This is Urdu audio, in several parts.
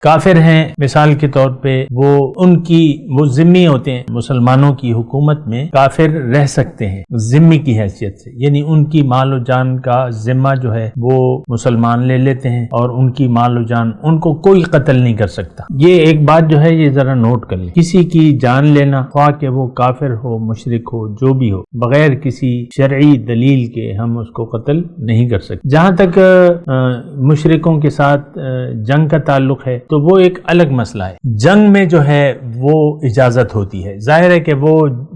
کافر ہیں مثال کے طور پہ، وہ ذمی ہوتے ہیں، مسلمانوں کی حکومت میں کافر رہ سکتے ہیں ذمی کی حیثیت سے، یعنی ان کی مال و جان کا ذمہ جو ہے وہ مسلمان لے لیتے ہیں اور ان کی مال و جان ان کو کوئی قتل نہیں کر سکتا۔ یہ ایک بات جو ہے یہ ذرا نوٹ کر لیں، کسی کی جان لینا خواہ کہ وہ کافر ہو، مشرک ہو، جو بھی ہو، بغیر کسی شرعی دلیل کے ہم اس کو قتل نہیں کر سکتے۔ جہاں تک مشرکوں کے ساتھ جنگ کا تعلق ہے تو وہ ایک الگ مسئلہ ہے۔ جنگ میں جو ہے وہ اجازت ہوتی ہے، ظاہر ہے کہ وہ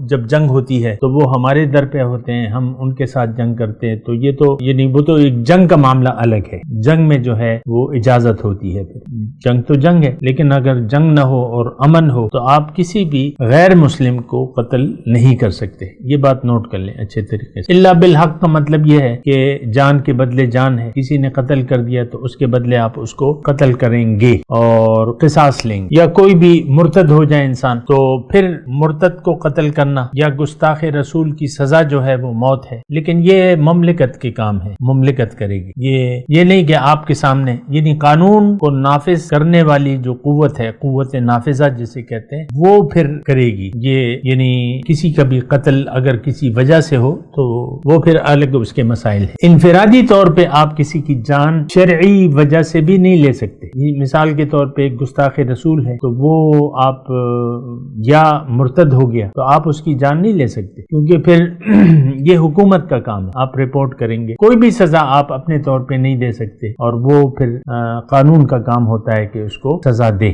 جب جنگ ہوتی ہے تو وہ ہمارے در پہ ہوتے ہیں، ہم ان کے ساتھ جنگ کرتے ہیں، تو یہ تو یعنی وہ تو ایک جنگ کا معاملہ الگ ہے۔ جنگ میں جو ہے وہ اجازت ہوتی ہے، پھر جنگ تو جنگ ہے، لیکن اگر جنگ نہ ہو اور امن ہو تو آپ کسی بھی غیر مسلم کو قتل نہیں کر سکتے۔ یہ بات نوٹ کر لیں اچھے طریقے سے۔ الا بالحق کا مطلب یہ ہے کہ جان کے بدلے جان ہے، کسی نے قتل کر دیا تو اس کے بدلے آپ اس کو قتل کریں گے اور قصاص لیں گے، یا کوئی بھی مرتد ہو جائے انسان تو پھر مرتد کو قتل کرنا یا گستاخ رسول کی سزا جو ہے وہ موت ہے، لیکن یہ مملکت کے کام ہے، مملکت کرے گی۔ یہ نہیں کہ آپ کے سامنے، یعنی قانون کو نافذ کرنے والی جو قوت ہے، قوت نافذہ جسے کہتے ہیں، وہ پھر کرے گی۔ یہ یعنی کسی کا بھی قتل اگر کسی وجہ سے ہو تو وہ پھر الگ اس کے مسائل ہیں۔ انفرادی طور پہ آپ کسی کی جان شرعی وجہ سے بھی نہیں لے سکتے۔ یہ مثال کے طور پہ ایک گستاخ رسول ہے تو وہ آپ یا مرتد ہو گیا تو آپ اس کی جان نہیں لے سکتے، کیونکہ پھر یہ حکومت کا کام ہے، آپ رپورٹ کریں گے۔ کوئی بھی سزا آپ اپنے طور پہ نہیں دے سکتے اور وہ پھر قانون کا کام ہوتا ہے کہ اس کو سزا دے۔